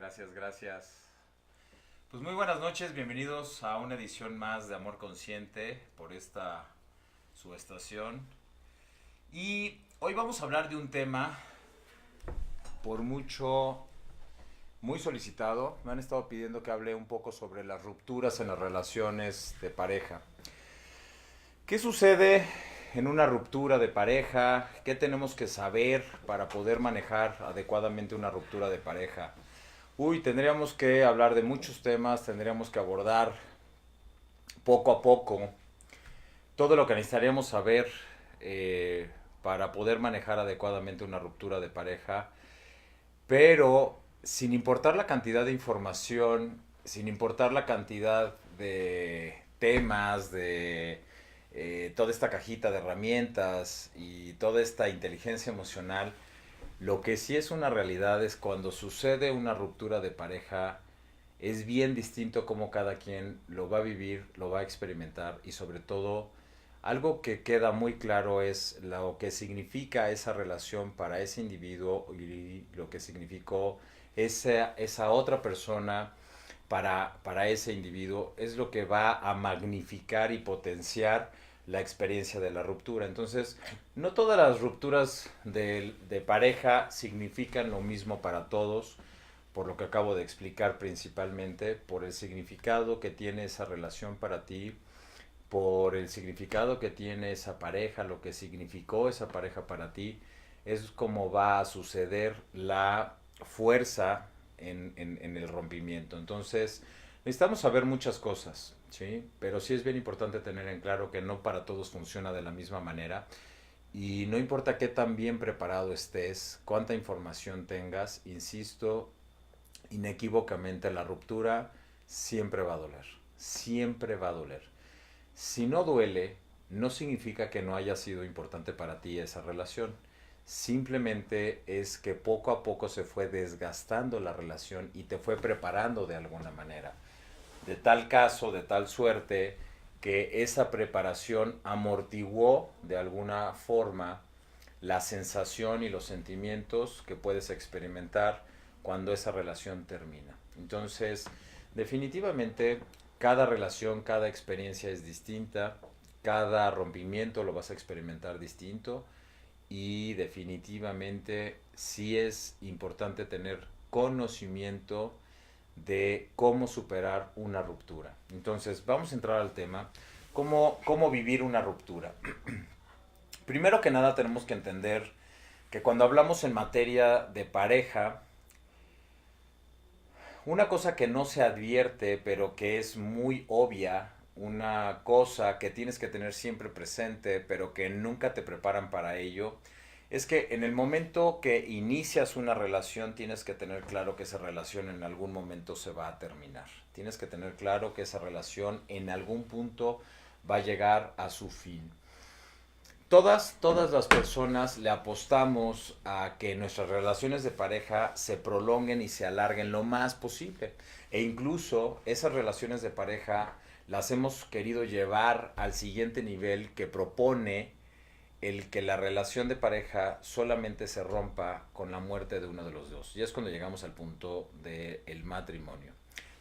Gracias, gracias. Pues muy buenas noches, bienvenidos a una edición más de Amor Consciente por esta su estación. Y hoy vamos a hablar de un tema por mucho muy solicitado. Me han estado pidiendo que hable un poco sobre las rupturas en las relaciones de pareja. ¿Qué sucede en una ruptura de pareja? ¿Qué tenemos que saber para poder manejar adecuadamente una ruptura de pareja? Tendríamos que hablar de muchos temas, tendríamos que abordar poco a poco todo lo que necesitaríamos saber eh, para poder manejar adecuadamente una ruptura de pareja, pero sin importar la cantidad de información, sin importar la cantidad de temas, de toda esta cajita de herramientas y toda esta inteligencia emocional, lo que sí es una realidad es cuando sucede una ruptura de pareja, es bien distinto cómo cada quien lo va a vivir, lo va a experimentar y sobre todo algo que queda muy claro es lo que significa esa relación para ese individuo y lo que significó esa otra persona para ese individuo es lo que va a magnificar y potenciar la experiencia de la ruptura. Entonces, no todas las rupturas de pareja significan lo mismo para todos, por lo que acabo de explicar principalmente, por el significado que tiene esa relación para ti, por el significado que tiene esa pareja, lo que significó esa pareja para ti, es como va a suceder la fuerza en el rompimiento. Entonces, necesitamos saber muchas cosas, ¿sí? Pero sí es bien importante tener en claro que no para todos funciona de la misma manera. Y no importa qué tan bien preparado estés, cuánta información tengas, insisto, inequívocamente la ruptura siempre va a doler. Siempre va a doler. Si no duele, no significa que no haya sido importante para ti esa relación. Simplemente es que poco a poco se fue desgastando la relación y te fue preparando de alguna manera. De tal caso, de tal suerte, que esa preparación amortiguó de alguna forma la sensación y los sentimientos que puedes experimentar cuando esa relación termina. Entonces, definitivamente, cada relación, cada experiencia es distinta, cada rompimiento lo vas a experimentar distinto y definitivamente sí es importante tener conocimiento de cómo superar una ruptura. Entonces, vamos a entrar al tema, cómo vivir una ruptura. Primero que nada tenemos que entender que cuando hablamos en materia de pareja, una cosa que no se advierte, pero que es muy obvia, una cosa que tienes que tener siempre presente, pero que nunca te preparan para ello, es que en el momento que inicias una relación tienes que tener claro que esa relación en algún momento se va a terminar. Tienes que tener claro que esa relación en algún punto va a llegar a su fin. Todas las personas le apostamos a que nuestras relaciones de pareja se prolonguen y se alarguen lo más posible. E incluso esas relaciones de pareja las hemos querido llevar al siguiente nivel que propone el que la relación de pareja solamente se rompa con la muerte de uno de los dos. Y es cuando llegamos al punto del matrimonio.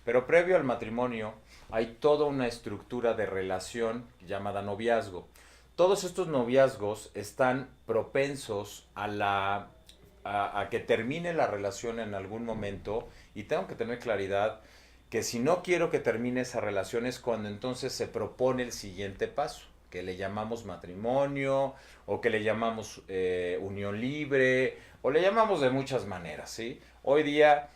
Pero previo al matrimonio hay toda una estructura de relación llamada noviazgo. Todos estos noviazgos están propensos a que termine la relación en algún momento y tengo que tener claridad que si no quiero que termine esa relación es cuando entonces se propone el siguiente paso, que le llamamos matrimonio o que le llamamos unión libre o le llamamos de muchas maneras, ¿sí? Hoy día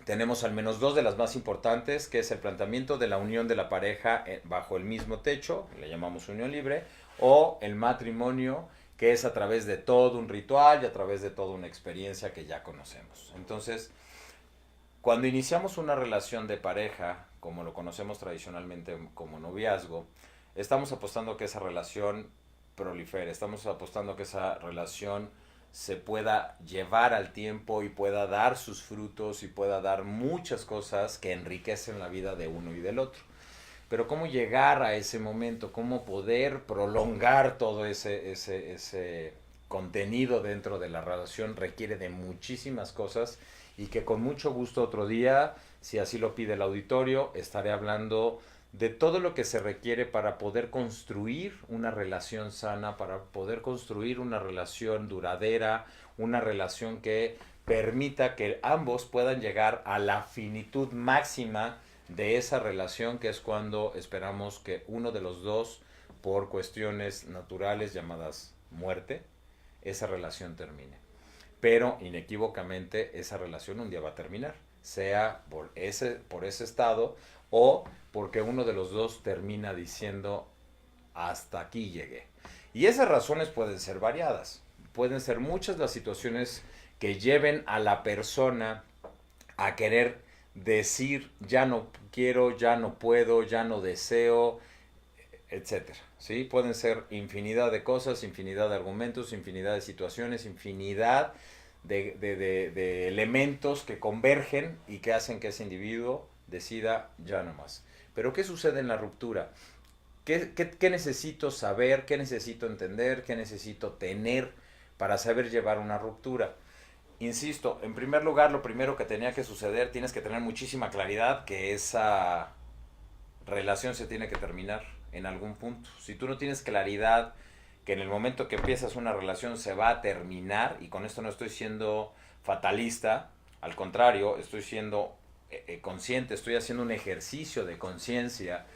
tenemos al menos dos de las más importantes, que es el planteamiento de la unión de la pareja bajo el mismo techo, le llamamos unión libre, o el matrimonio, que es a través de todo un ritual y a través de toda una experiencia que ya conocemos. Entonces, cuando iniciamos una relación de pareja, como lo conocemos tradicionalmente como noviazgo, estamos apostando a que esa relación prolifere, estamos apostando a que esa relación se pueda llevar al tiempo y pueda dar sus frutos y pueda dar muchas cosas que enriquecen la vida de uno y del otro. Pero cómo llegar a ese momento, cómo poder prolongar todo ese contenido dentro de la relación requiere de muchísimas cosas y que con mucho gusto otro día, si así lo pide el auditorio, estaré hablando de todo lo que se requiere para poder construir una relación sana, para poder construir una relación duradera, una relación que permita que ambos puedan llegar a la finitud máxima de esa relación, que es cuando esperamos que uno de los dos, por cuestiones naturales llamadas muerte, esa relación termine. Pero inequívocamente esa relación un día va a terminar, sea por ese estado o porque uno de los dos termina diciendo hasta aquí llegué. Y esas razones pueden ser variadas, pueden ser muchas las situaciones que lleven a la persona a querer decir ya no quiero, ya no puedo, ya no deseo, etcétera. ¿Sí? Pueden ser infinidad de cosas, infinidad de argumentos, infinidad de situaciones, infinidad de elementos que convergen y que hacen que ese individuo decida ya no más. Pero ¿qué sucede en la ruptura? ¿Qué necesito saber? ¿Qué necesito entender? ¿Qué necesito tener para saber llevar una ruptura? Insisto, en primer lugar, lo primero que tenía que suceder, tienes que tener muchísima claridad que esa relación se tiene que terminar en algún punto. Si tú no tienes claridad que en el momento que empiezas una relación se va a terminar, y con esto no estoy siendo fatalista, al contrario, estoy siendo consciente, estoy haciendo un ejercicio de conciencia.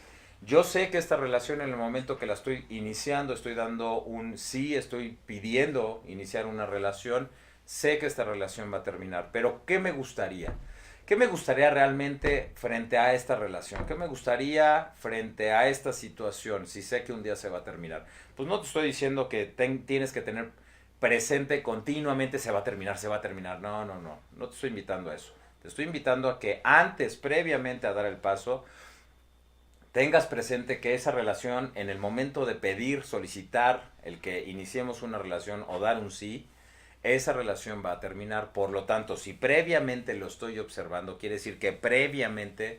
Yo sé que esta relación en el momento que la estoy iniciando, estoy dando un sí, estoy pidiendo iniciar una relación, sé que esta relación va a terminar, pero ¿qué me gustaría? ¿Qué me gustaría realmente frente a esta relación? ¿Qué me gustaría frente a esta situación si sé que un día se va a terminar? Pues no te estoy diciendo que tienes que tener presente continuamente se va a terminar, se va a terminar. No, no, no. No te estoy invitando a eso. Te estoy invitando a que antes, previamente a dar el paso, tengas presente que esa relación, en el momento de pedir, solicitar el que iniciemos una relación o dar un sí, esa relación va a terminar. Por lo tanto, si previamente lo estoy observando, quiere decir que previamente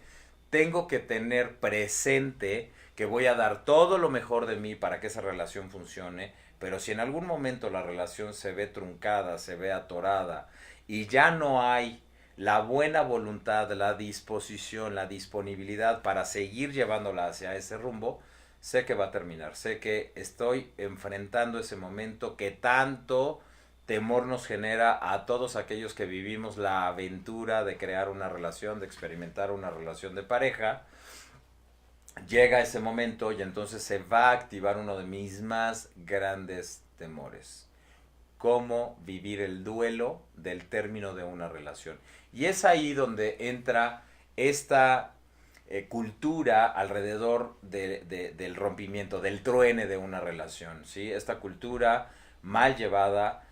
tengo que tener presente que voy a dar todo lo mejor de mí para que esa relación funcione, pero si en algún momento la relación se ve truncada, se ve atorada y ya no hay la buena voluntad, la disposición, la disponibilidad para seguir llevándola hacia ese rumbo, sé que va a terminar, sé que estoy enfrentando ese momento que tanto temor nos genera a todos aquellos que vivimos la aventura de crear una relación, de experimentar una relación de pareja. Llega ese momento y entonces se va a activar uno de mis más grandes temores: cómo vivir el duelo del término de una relación. Y es ahí donde entra esta cultura alrededor del rompimiento, del truene de una relación, ¿sí? Esta cultura mal llevada,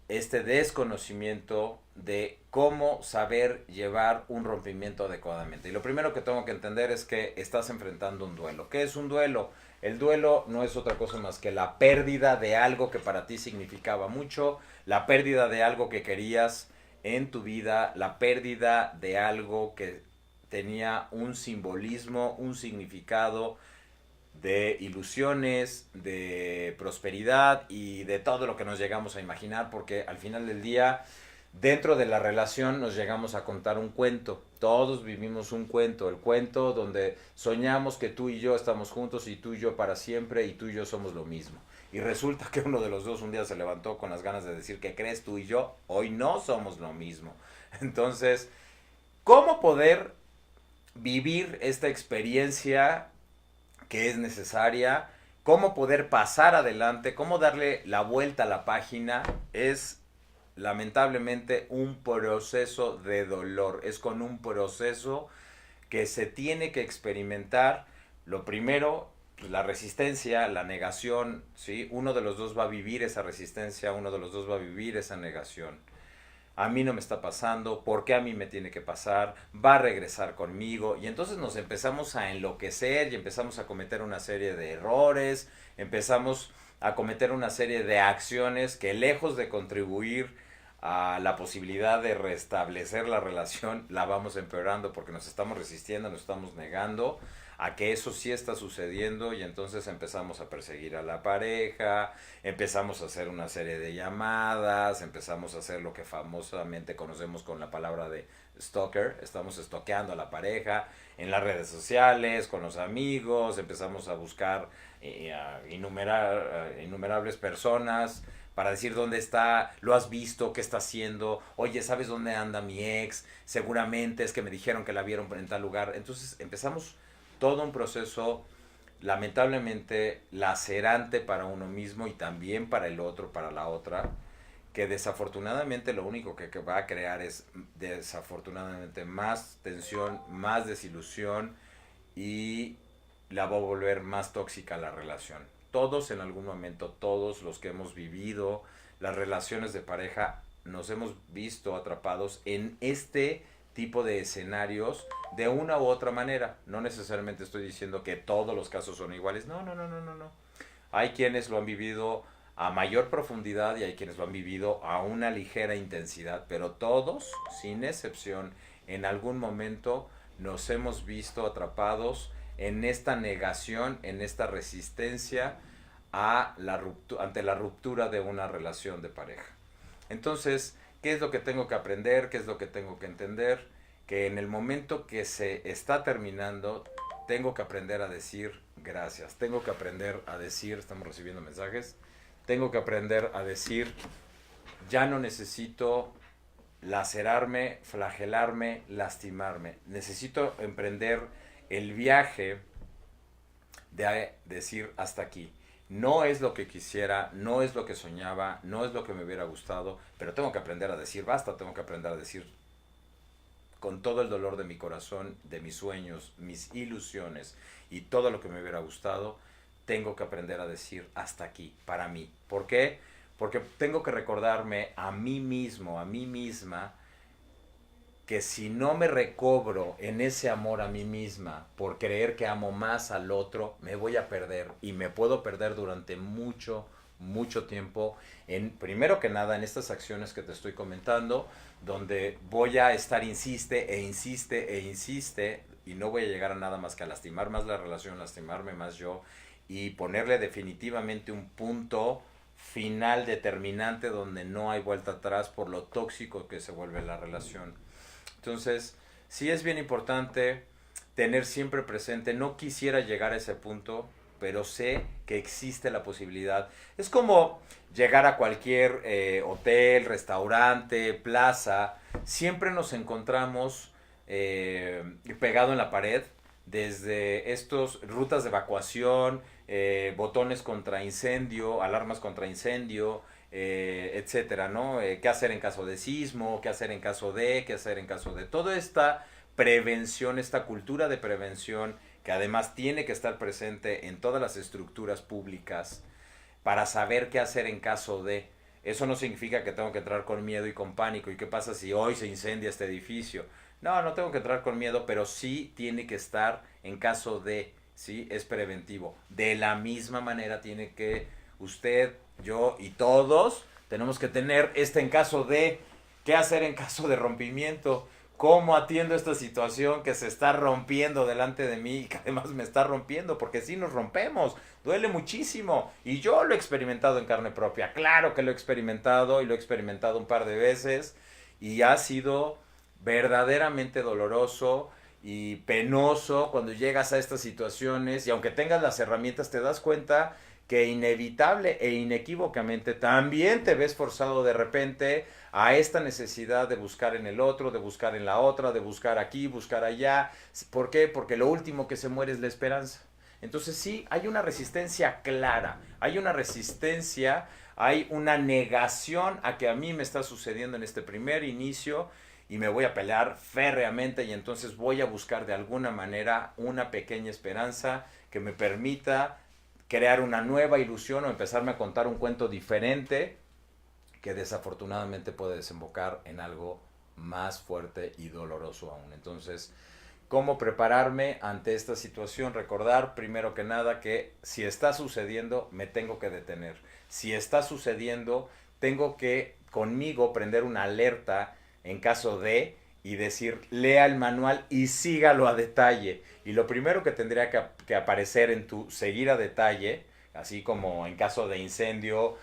este desconocimiento de cómo saber llevar un rompimiento adecuadamente. Y lo primero que tengo que entender es que estás enfrentando un duelo. ¿Qué es un duelo? El duelo no es otra cosa más que la pérdida de algo que para ti significaba mucho, la pérdida de algo que querías en tu vida, la pérdida de algo que tenía un simbolismo, un significado de ilusiones, de prosperidad y de todo lo que nos llegamos a imaginar, porque al final del día, dentro de la relación nos llegamos a contar un cuento. Todos vivimos un cuento, el cuento donde soñamos que tú y yo estamos juntos y tú y yo para siempre y tú y yo somos lo mismo. Y resulta que uno de los dos un día se levantó con las ganas de decir: ¿qué crees? Tú y yo hoy no somos lo mismo. Entonces, ¿cómo poder vivir esta experiencia que es necesaria? ¿Cómo poder pasar adelante? ¿Cómo darle la vuelta a la página? Es lamentablemente un proceso de dolor. Es con un proceso que se tiene que experimentar. Lo primero, pues, la resistencia, la negación, ¿sí? Uno de los dos va a vivir esa resistencia, uno de los dos va a vivir esa negación. A mí no me está pasando, ¿por qué a mí me tiene que pasar? Va a regresar conmigo. Y entonces nos empezamos a enloquecer y empezamos a cometer una serie de errores, empezamos a cometer una serie de acciones que, lejos de contribuir a la posibilidad de restablecer la relación, la vamos empeorando porque nos estamos resistiendo, nos estamos negando a que eso sí está sucediendo y entonces empezamos a perseguir a la pareja, empezamos a hacer una serie de llamadas, empezamos a hacer lo que famosamente conocemos con la palabra de stalker, estamos stalkeando a la pareja en las redes sociales, con los amigos, empezamos a buscar innumerables personas para decir dónde está, lo has visto, qué está haciendo, oye, ¿sabes dónde anda mi ex? Seguramente es que me dijeron que la vieron en tal lugar. Entonces empezamos todo un proceso lamentablemente lacerante para uno mismo y también para el otro, para la otra, que desafortunadamente lo único que va a crear es desafortunadamente más tensión, más desilusión y la va a volver más tóxica la relación. Todos en algún momento, todos los que hemos vivido las relaciones de pareja, nos hemos visto atrapados en este tipo de escenarios de una u otra manera. No necesariamente estoy diciendo que todos los casos son iguales. No, no, no, no, no, no. Hay quienes lo han vivido a mayor profundidad y hay quienes lo han vivido a una ligera intensidad, pero todos, sin excepción, en algún momento nos hemos visto atrapados en esta negación, en esta resistencia a ante la ruptura de una relación de pareja. Entonces, ¿qué es lo que tengo que aprender? ¿Qué es lo que tengo que entender? Que en el momento que se está terminando, tengo que aprender a decir gracias. Tengo que aprender a decir, estamos recibiendo mensajes, tengo que aprender a decir, ya no necesito lacerarme, flagelarme, lastimarme. Necesito emprender el viaje de decir hasta aquí. No es lo que quisiera, no es lo que soñaba, no es lo que me hubiera gustado, pero tengo que aprender a decir basta, tengo que aprender a decir con todo el dolor de mi corazón, de mis sueños, mis ilusiones y todo lo que me hubiera gustado, tengo que aprender a decir hasta aquí, para mí. ¿Por qué? Porque tengo que recordarme a mí mismo, a mí misma, que si no me recobro en ese amor a mí misma por creer que amo más al otro, me voy a perder y me puedo perder durante mucho, mucho tiempo primero que nada en estas acciones que te estoy comentando, donde voy a estar insiste e insiste e insiste y no voy a llegar a nada más que a lastimar más la relación, lastimarme más yo y ponerle definitivamente un punto final determinante donde no hay vuelta atrás por lo tóxico que se vuelve la relación. Entonces, sí es bien importante tener siempre presente, no quisiera llegar a ese punto, pero sé que existe la posibilidad. Es como llegar a cualquier hotel, restaurante, plaza, siempre nos encontramos pegado en la pared, desde estos rutas de evacuación, botones contra incendio, alarmas contra incendio, etcétera, ¿no? ¿Qué hacer en caso de sismo? ¿Qué hacer en caso de? ¿Qué hacer en caso de? Toda esta prevención, esta cultura de prevención que además tiene que estar presente en todas las estructuras públicas para saber qué hacer en caso de. Eso no significa que tengo que entrar con miedo y con pánico. ¿Y qué pasa si hoy se incendia este edificio? No, no tengo que entrar con miedo, pero sí tiene que estar en caso de, ¿sí? Es preventivo. De la misma manera tiene que usted, yo y todos tenemos que tener en caso de, qué hacer en caso de rompimiento, cómo atiendo esta situación que se está rompiendo delante de mí y que además me está rompiendo, porque si nos rompemos, duele muchísimo y yo lo he experimentado en carne propia, claro que lo he experimentado y lo he experimentado un par de veces y ha sido verdaderamente doloroso y penoso cuando llegas a estas situaciones y aunque tengas las herramientas te das cuenta que inevitable e inequívocamente también te ves forzado de repente a esta necesidad de buscar en el otro, de buscar en la otra, de buscar aquí, buscar allá. ¿Por qué? Porque lo último que se muere es la esperanza. Entonces sí, hay una resistencia clara, hay una resistencia, hay una negación a que a mí me está sucediendo en este primer inicio y me voy a pelear férreamente y entonces voy a buscar de alguna manera una pequeña esperanza que me permita crear una nueva ilusión o empezarme a contar un cuento diferente que desafortunadamente puede desembocar en algo más fuerte y doloroso aún. Entonces, ¿cómo prepararme ante esta situación? Recordar primero que nada que si está sucediendo, me tengo que detener. Si está sucediendo, tengo que conmigo prender una alerta en caso de y decir, lea el manual y sígalo a detalle. Y lo primero que tendría que aparecer en tu seguir a detalle, así como en caso de incendio,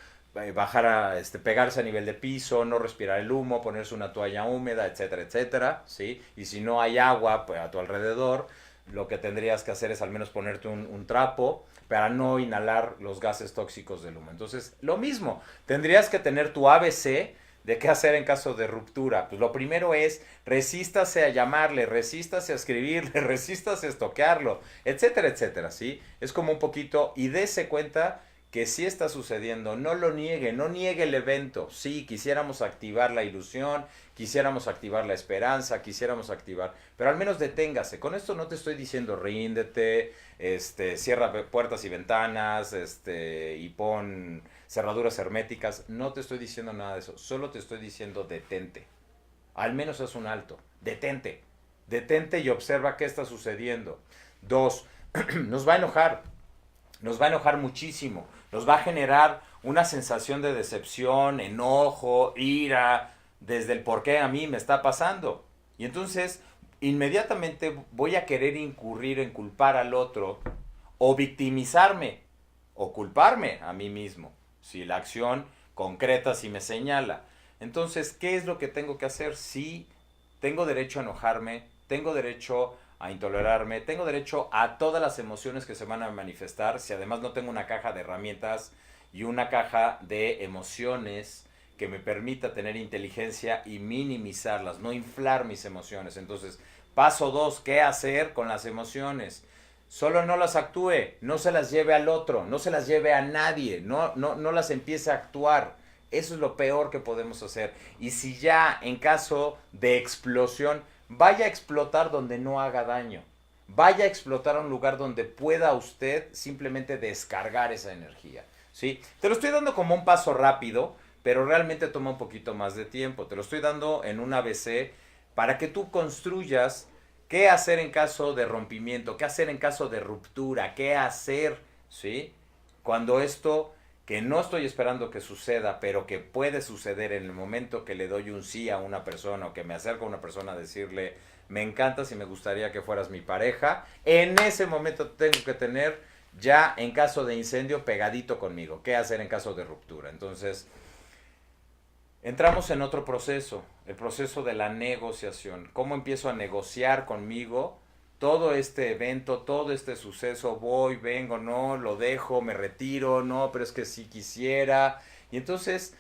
bajar pegarse a nivel de piso, no respirar el humo, ponerse una toalla húmeda, etcétera, etcétera, ¿sí? Y si no hay agua pues, a tu alrededor, lo que tendrías que hacer es al menos ponerte un trapo para no inhalar los gases tóxicos del humo. Entonces, lo mismo, tendrías que tener tu ABC de qué hacer en caso de ruptura. Pues lo primero es resístase a llamarle, resístase a escribirle, resístase a estoquearlo, etcétera, etcétera, ¿sí? Es como un poquito y dése cuenta que sí está sucediendo, no lo niegue, no niegue el evento. Sí, quisiéramos activar la ilusión, quisiéramos activar la esperanza, quisiéramos activar, pero al menos deténgase. Con esto no te estoy diciendo ríndete, cierra puertas y ventanas, y pon cerraduras herméticas, no te estoy diciendo nada de eso, solo te estoy diciendo detente. Al menos haz un alto, detente, detente y observa qué está sucediendo. Dos, nos va a enojar, nos va a enojar muchísimo, nos va a generar una sensación de decepción, enojo, ira, desde el por qué a mí me está pasando. Y entonces, inmediatamente voy a querer incurrir en culpar al otro o victimizarme o culparme a mí mismo, si la acción concreta si me señala. Entonces, ¿qué es lo que tengo que hacer? Sí, tengo derecho a enojarme, tengo derecho a intolerarme, tengo derecho a todas las emociones que se van a manifestar, si además no tengo una caja de herramientas y una caja de emociones que me permita tener inteligencia y minimizarlas, no inflar mis emociones. Entonces, paso 2, ¿qué hacer con las emociones? Solo no las actúe, no se las lleve al otro, no se las lleve a nadie, no las empiece a actuar. Eso es lo peor que podemos hacer. Y si ya en caso de explosión, vaya a explotar donde no haga daño. Vaya a explotar a un lugar donde pueda usted simplemente descargar esa energía. ¿Sí? Te lo estoy dando como un paso rápido, pero realmente toma un poquito más de tiempo. Te lo estoy dando en un ABC para que tú construyas qué hacer en caso de rompimiento, qué hacer en caso de ruptura, qué hacer, ¿sí? Cuando esto que no estoy esperando que suceda, pero que puede suceder en el momento que le doy un sí a una persona o que me acerco a una persona a decirle, me encantas y me gustaría que fueras mi pareja, en ese momento tengo que tener ya en caso de incendio pegadito conmigo, qué hacer en caso de ruptura. Entonces, entramos en otro proceso, el proceso de la negociación. ¿Cómo empiezo a negociar conmigo todo este evento, todo este suceso? Voy, vengo, no, lo dejo, me retiro, no, pero es que sí quisiera. Y entonces,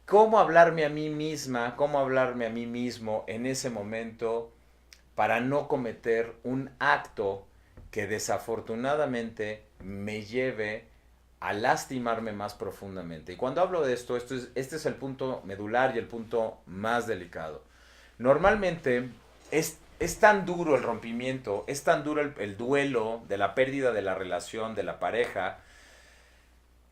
¿cómo hablarme a mí misma, cómo hablarme a mí mismo en ese momento para no cometer un acto que desafortunadamente me lleve a lastimarme más profundamente? Y cuando hablo de esto, este es el punto medular y el punto más delicado. Normalmente es tan duro el rompimiento, es tan duro el duelo de la pérdida de la relación, de la pareja,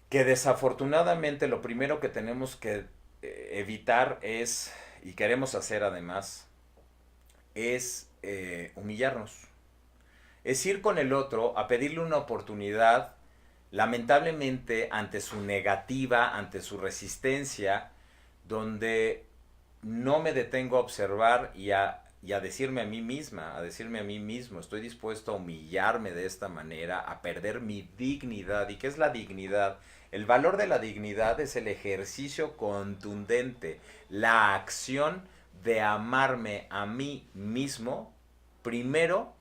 que desafortunadamente lo primero que tenemos que evitar es, y queremos hacer además, es humillarnos. Es ir con el otro a pedirle una oportunidad. Lamentablemente, ante su negativa, ante su resistencia, donde no me detengo a observar y a decirme a mí misma, a decirme a mí mismo, estoy dispuesto a humillarme de esta manera, a perder mi dignidad. ¿Y qué es la dignidad? El valor de la dignidad es el ejercicio contundente, la acción de amarme a mí mismo primero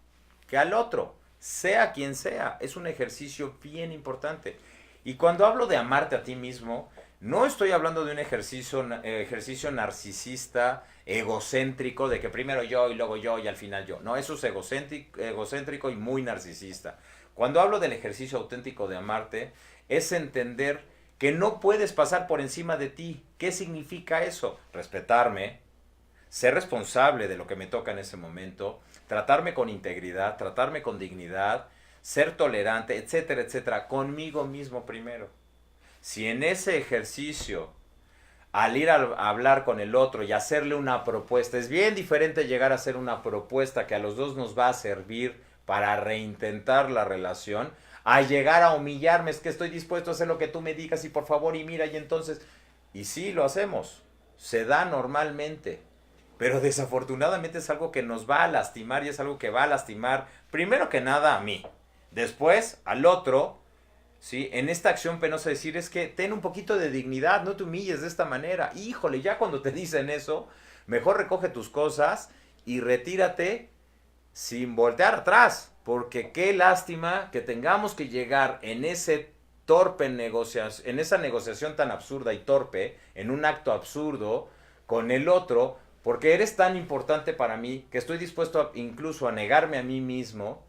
que al otro, sea quien sea. Es un ejercicio bien importante. Y cuando hablo de amarte a ti mismo, no estoy hablando de un ejercicio narcisista, egocéntrico, de que primero yo y luego yo y al final yo. No, eso es egocéntrico y muy narcisista. Cuando hablo del ejercicio auténtico de amarte, es entender que no puedes pasar por encima de ti. ¿Qué significa eso? Respetarme, ser responsable de lo que me toca en ese momento, tratarme con integridad, tratarme con dignidad, ser tolerante, etcétera, etcétera, conmigo mismo primero. Si en ese ejercicio, al ir a hablar con el otro y hacerle una propuesta, es bien diferente llegar a hacer una propuesta que a los dos nos va a servir para reintentar la relación, a llegar a humillarme, es que estoy dispuesto a hacer lo que tú me digas y por favor y mira y entonces, y sí, lo hacemos. se da normalmente, pero desafortunadamente es algo que nos va a lastimar y es algo que va a lastimar primero que nada a mí, después al otro, ¿sí? En esta acción penosa decir es que ten un poquito de dignidad, no te humilles de esta manera. Híjole, ya cuando te dicen eso, mejor recoge tus cosas y retírate sin voltear atrás, porque qué lástima que tengamos que llegar en ese torpe negociación, en esa negociación tan absurda y torpe, en un acto absurdo con el otro, porque eres tan importante para mí que estoy dispuesto incluso a negarme a mí mismo,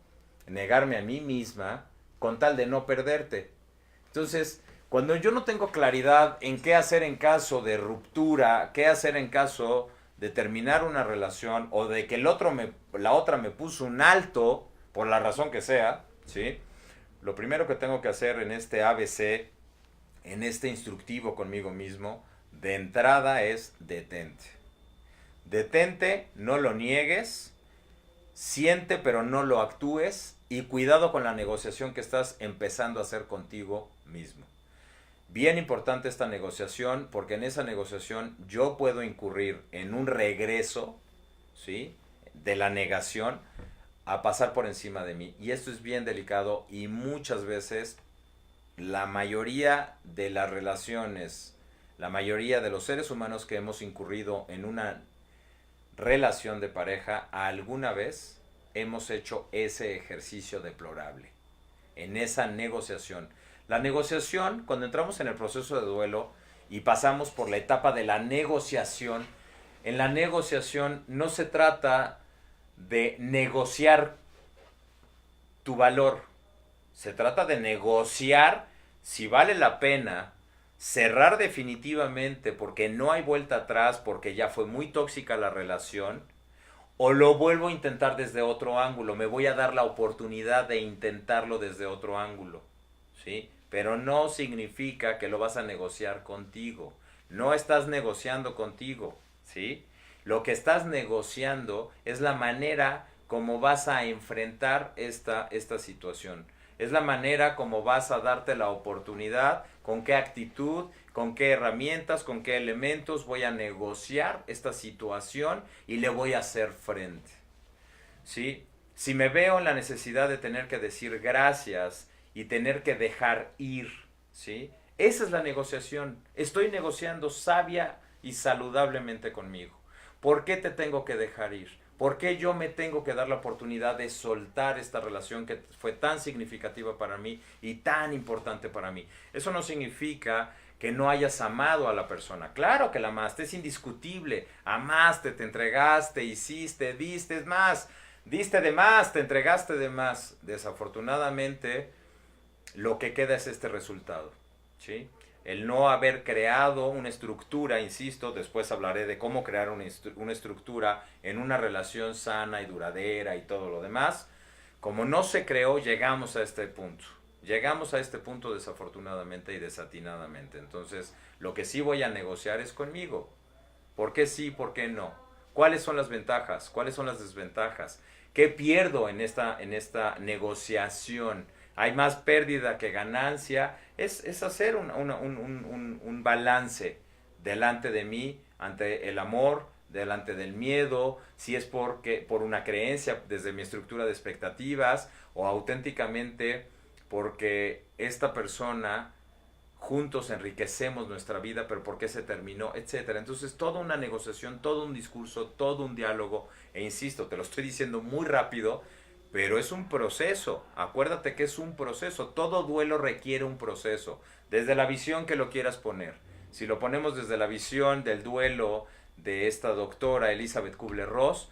negarme a mí misma, con tal de no perderte. Entonces, cuando yo no tengo claridad en qué hacer en caso de ruptura, qué hacer en caso de terminar una relación o de que la otra me puso un alto por la razón que sea, ¿sí? Lo primero que tengo que hacer en este ABC, en este instructivo conmigo mismo, de entrada es detente. Detente, no lo niegues, siente pero no lo actúes y cuidado con la negociación que estás empezando a hacer contigo mismo. Bien importante esta negociación porque en esa negociación yo puedo incurrir en un regreso, ¿sí? De la negación a pasar por encima de mí. Y esto es bien delicado y muchas veces la mayoría de las relaciones, la mayoría de los seres humanos que hemos incurrido en una relación de pareja, alguna vez hemos hecho ese ejercicio deplorable, en esa negociación. La negociación, cuando entramos en el proceso de duelo y pasamos por la etapa de la negociación, en la negociación no se trata de negociar tu valor, se trata de negociar si vale la pena cerrar definitivamente porque no hay vuelta atrás, porque ya fue muy tóxica la relación, o lo vuelvo a intentar desde otro ángulo, me voy a dar la oportunidad de intentarlo desde otro ángulo, ¿sí? Pero no significa que lo vas a negociar contigo, no estás negociando contigo, ¿sí? Lo que estás negociando es la manera como vas a enfrentar esta situación. Es la manera como vas a darte la oportunidad, con qué actitud, con qué herramientas, con qué elementos voy a negociar esta situación y le voy a hacer frente. ¿Sí? Si me veo en la necesidad de tener que decir gracias y tener que dejar ir, ¿sí? Esa es la negociación. Estoy negociando sabia y saludablemente conmigo. ¿Por qué te tengo que dejar ir? ¿Por qué yo me tengo que dar la oportunidad de soltar esta relación que fue tan significativa para mí y tan importante para mí? Eso no significa que no hayas amado a la persona. Claro que la amaste, es indiscutible. Amaste, te entregaste, hiciste, diste más. Diste de más, te entregaste de más. Desafortunadamente, lo que queda es este resultado, ¿sí? El no haber creado una estructura, insisto, después hablaré de cómo crear una estructura en una relación sana y duradera y todo lo demás. Como no se creó, llegamos a este punto. Llegamos a este punto desafortunadamente y desatinadamente. Entonces, lo que sí voy a negociar es conmigo. ¿Por qué sí, por qué no? ¿Cuáles son las ventajas? ¿Cuáles son las desventajas? ¿Qué pierdo en esta negociación? Hay más pérdida que ganancia. Es hacer un balance delante de mí, ante el amor, delante del miedo, si es por una creencia desde mi estructura de expectativas o auténticamente porque esta persona juntos enriquecemos nuestra vida, pero por qué se terminó, etcétera. Entonces, toda una negociación, todo un discurso, todo un diálogo, e insisto, te lo estoy diciendo muy rápido, pero es un proceso. Acuérdate que es un proceso. Todo duelo requiere un proceso, desde la visión que lo quieras poner. Si lo ponemos desde la visión del duelo de esta doctora Elizabeth Kubler-Ross,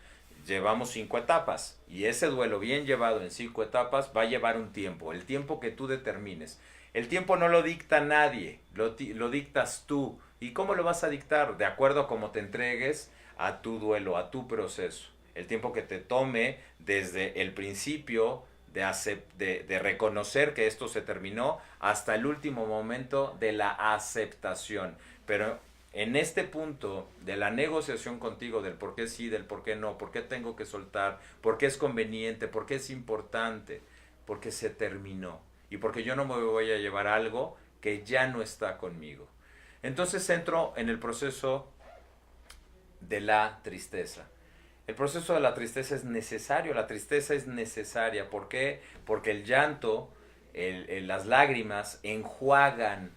llevamos 5 etapas y ese duelo bien llevado en 5 etapas va a llevar un tiempo, el tiempo que tú determines. El tiempo no lo dicta nadie, lo dictas tú. ¿Y cómo lo vas a dictar? De acuerdo a cómo te entregues a tu duelo, a tu proceso. El tiempo que te tome desde el principio de reconocer que esto se terminó hasta el último momento de la aceptación. Pero en este punto de la negociación contigo del por qué sí, del por qué no, por qué tengo que soltar, por qué es conveniente, por qué es importante, porque se terminó y porque yo no me voy a llevar algo que ya no está conmigo. Entonces entro en el proceso de la tristeza. El proceso de la tristeza es necesario, la tristeza es necesaria. ¿Por qué? Porque el llanto, las lágrimas enjuagan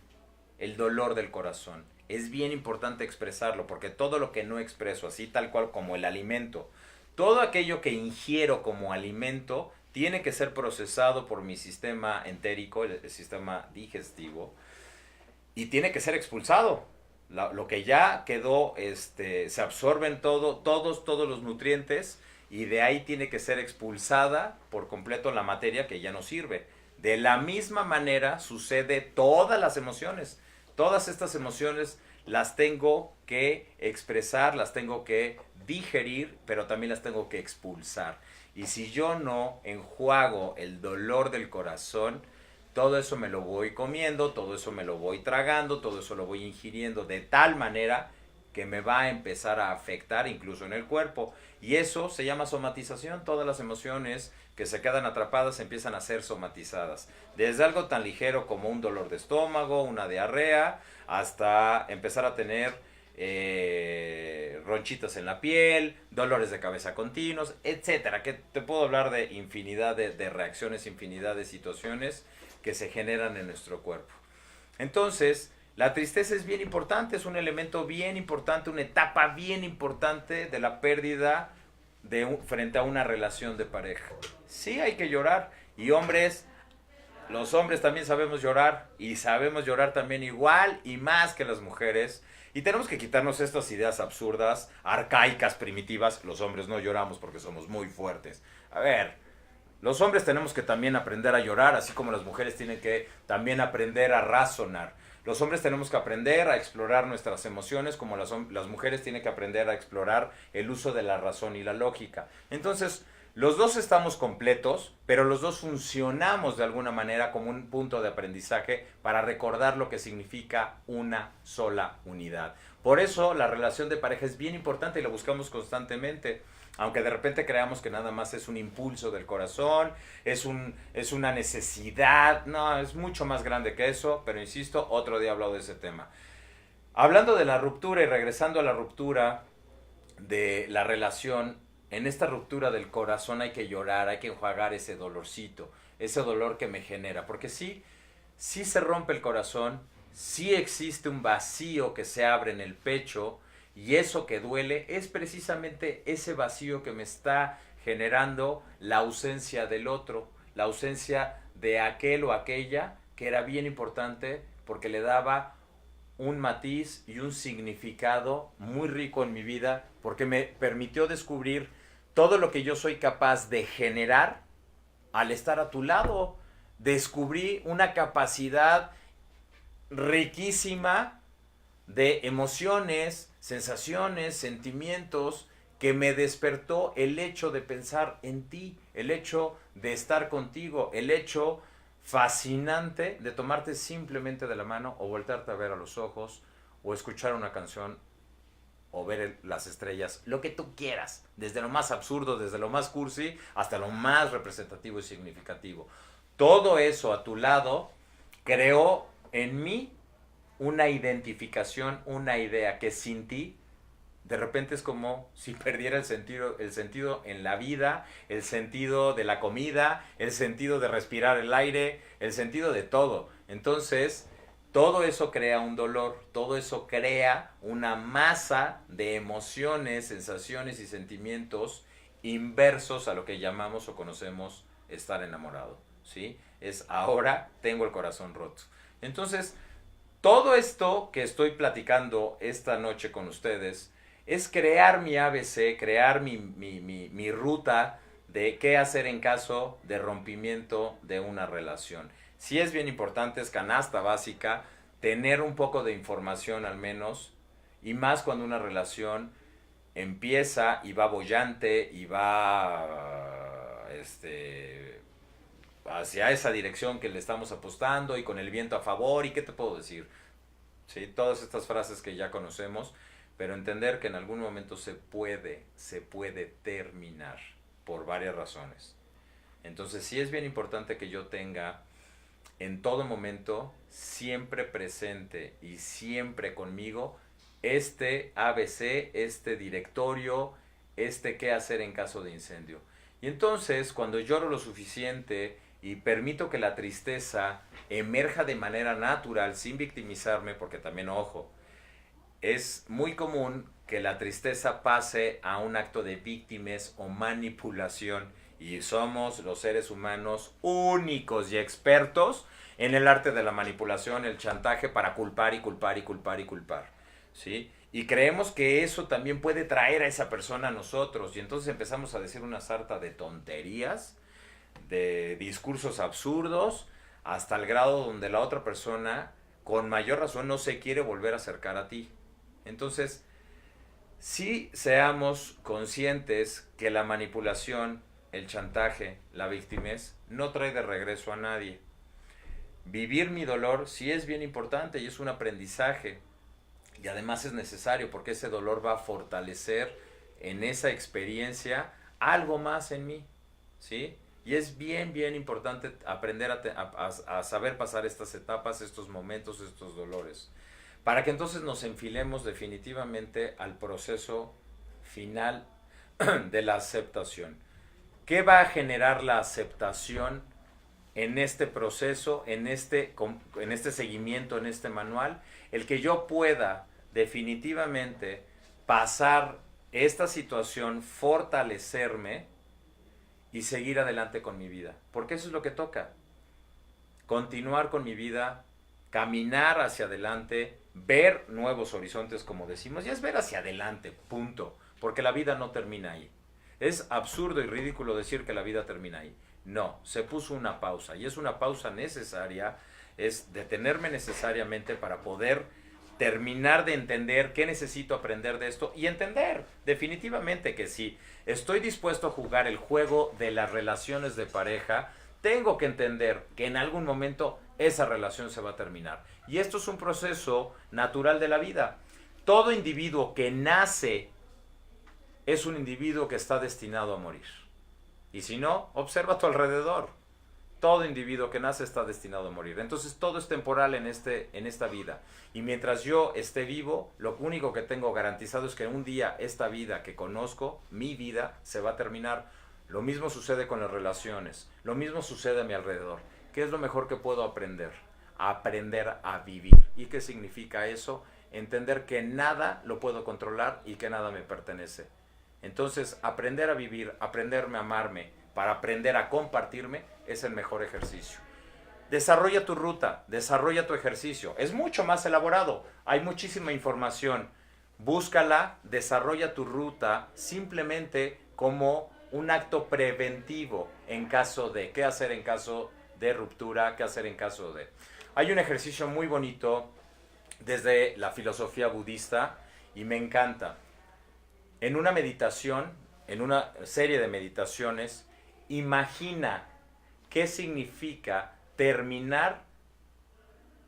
el dolor del corazón. Es bien importante expresarlo, porque todo lo que no expreso, así tal cual como el alimento, todo aquello que ingiero como alimento, tiene que ser procesado por mi sistema entérico, el sistema digestivo, y tiene que ser expulsado. Lo que ya quedó, se absorben todos los nutrientes, y de ahí tiene que ser expulsada por completo la materia que ya no sirve. De la misma manera sucede todas las emociones. Todas estas emociones las tengo que expresar, las tengo que digerir, pero también las tengo que expulsar. Y si yo no enjuago el dolor del corazón, todo eso me lo voy comiendo, todo eso me lo voy tragando, todo eso lo voy ingiriendo de tal manera que me va a empezar a afectar incluso en el cuerpo. Y eso se llama somatización. Todas las emociones que se quedan atrapadas empiezan a ser somatizadas. Desde algo tan ligero como un dolor de estómago, una diarrea, hasta empezar a tener ronchitas en la piel, dolores de cabeza continuos, etcétera. Que te puedo hablar de infinidad de reacciones, infinidad de situaciones que se generan en nuestro cuerpo. Entonces, la tristeza es bien importante, es un elemento bien importante, una etapa bien importante de la pérdida frente a una relación de pareja. Sí hay que llorar, y hombres, los hombres también sabemos llorar, y sabemos llorar también igual y más que las mujeres. Y tenemos que quitarnos estas ideas absurdas, arcaicas, primitivas. Los hombres no lloramos porque somos muy fuertes. A ver, los hombres tenemos que también aprender a llorar, así como las mujeres tienen que también aprender a razonar. Los hombres tenemos que aprender a explorar nuestras emociones, como las mujeres tienen que aprender a explorar el uso de la razón y la lógica. Entonces, los dos estamos completos, pero los dos funcionamos de alguna manera como un punto de aprendizaje para recordar lo que significa una sola unidad. Por eso la relación de pareja es bien importante y la buscamos constantemente. Aunque de repente creamos que nada más es un impulso del corazón, es una necesidad, no, es mucho más grande que eso, pero insisto, otro día he hablado de ese tema. Hablando de la ruptura y regresando a la ruptura de la relación, en esta ruptura del corazón hay que llorar, hay que enjuagar ese dolorcito, ese dolor que me genera, porque sí se rompe el corazón, sí existe un vacío que se abre en el pecho, y eso que duele es precisamente ese vacío que me está generando la ausencia del otro, la ausencia de aquel o aquella que era bien importante porque le daba un matiz y un significado muy rico en mi vida, porque me permitió descubrir todo lo que yo soy capaz de generar al estar a tu lado. Descubrí una capacidad riquísima de emociones, sensaciones, sentimientos, que me despertó el hecho de pensar en ti, el hecho de estar contigo, el hecho fascinante de tomarte simplemente de la mano, o voltearte a ver a los ojos, o escuchar una canción, o ver las estrellas, lo que tú quieras, desde lo más absurdo, desde lo más cursi, hasta lo más representativo y significativo. Todo eso a tu lado creó en mí una identificación, una idea que sin ti de repente es como si perdiera el sentido en la vida, el sentido de la comida, el sentido de respirar el aire, el sentido de todo. Entonces, todo eso crea un dolor, todo eso crea una masa de emociones, sensaciones y sentimientos inversos a lo que llamamos o conocemos estar enamorado, ¿sí? Es ahora tengo el corazón roto. Entonces, todo esto que estoy platicando esta noche con ustedes es crear mi ABC, crear mi ruta de qué hacer en caso de rompimiento de una relación. Sí es bien importante, es canasta básica, tener un poco de información al menos, y más cuando una relación empieza y va bollante y va hacia esa dirección que le estamos apostando y con el viento a favor. ¿Y qué te puedo decir? ¿Sí? Todas estas frases que ya conocemos, pero entender que en algún momento se puede terminar por varias razones. Entonces sí es bien importante que yo tenga en todo momento siempre presente y siempre conmigo este ABC, este directorio, este qué hacer en caso de incendio. Y entonces, cuando lloro lo suficiente y permito que la tristeza emerja de manera natural, sin victimizarme, porque también, ojo, es muy común que la tristeza pase a un acto de víctimas o manipulación, y somos los seres humanos únicos y expertos en el arte de la manipulación, el chantaje para culpar y culpar y culpar y culpar, ¿sí? Y creemos que eso también puede traer a esa persona a nosotros, y entonces empezamos a decir una sarta de tonterías, de discursos absurdos, hasta el grado donde la otra persona, con mayor razón, no se quiere volver a acercar a ti. Entonces, sí seamos conscientes que la manipulación, el chantaje, la victimez, no trae de regreso a nadie. Vivir mi dolor sí es bien importante y es un aprendizaje. Y además es necesario porque ese dolor va a fortalecer en esa experiencia algo más en mí, ¿sí? Y es bien, bien importante aprender a saber pasar estas etapas, estos momentos, estos dolores, para que entonces nos enfilemos definitivamente al proceso final de la aceptación. ¿Qué va a generar la aceptación en este proceso, en este seguimiento, en este manual? El que yo pueda definitivamente pasar esta situación, fortalecerme y seguir adelante con mi vida. Porque eso es lo que toca. Continuar con mi vida, caminar hacia adelante, ver nuevos horizontes, como decimos, y es ver hacia adelante, punto. Porque la vida no termina ahí. Es absurdo y ridículo decir que la vida termina ahí. No, se puso una pausa, y es una pausa necesaria, es detenerme necesariamente para poder terminar de entender qué necesito aprender de esto y entender definitivamente que si estoy dispuesto a jugar el juego de las relaciones de pareja, tengo que entender que en algún momento esa relación se va a terminar. Y esto es un proceso natural de la vida. Todo individuo que nace es un individuo que está destinado a morir. Y si no, observa a tu alrededor. Todo individuo que nace está destinado a morir. Entonces todo es temporal en esta vida. Y mientras yo esté vivo, lo único que tengo garantizado es que un día esta vida que conozco, mi vida, se va a terminar. Lo mismo sucede con las relaciones. Lo mismo sucede a mi alrededor. ¿Qué es lo mejor que puedo aprender? Aprender a vivir. ¿Y qué significa eso? Entender que nada lo puedo controlar y que nada me pertenece. Entonces, aprender a vivir, aprenderme a amarme, para aprender a compartirme, es el mejor ejercicio. Desarrolla tu ruta, desarrolla tu ejercicio. Es mucho más elaborado, hay muchísima información. Búscala, desarrolla tu ruta simplemente como un acto preventivo en caso de, qué hacer en caso de ruptura, qué hacer en caso de... Hay un ejercicio muy bonito desde la filosofía budista y me encanta. En una meditación, en una serie de meditaciones, imagina qué significa terminar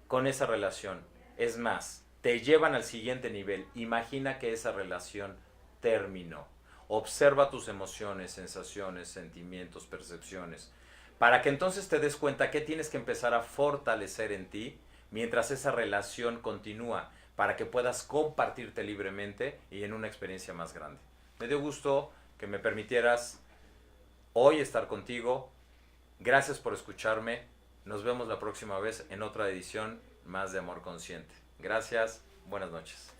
con esa relación. Es más, te llevan al siguiente nivel. Imagina que esa relación terminó. Observa tus emociones, sensaciones, sentimientos, percepciones, para que entonces te des cuenta que tienes que empezar a fortalecer en ti mientras esa relación continúa, para que puedas compartirte libremente y en una experiencia más grande. Me dio gusto que me permitieras hoy estar contigo. Gracias por escucharme. Nos vemos la próxima vez en otra edición más de Amor Consciente. Gracias. Buenas noches.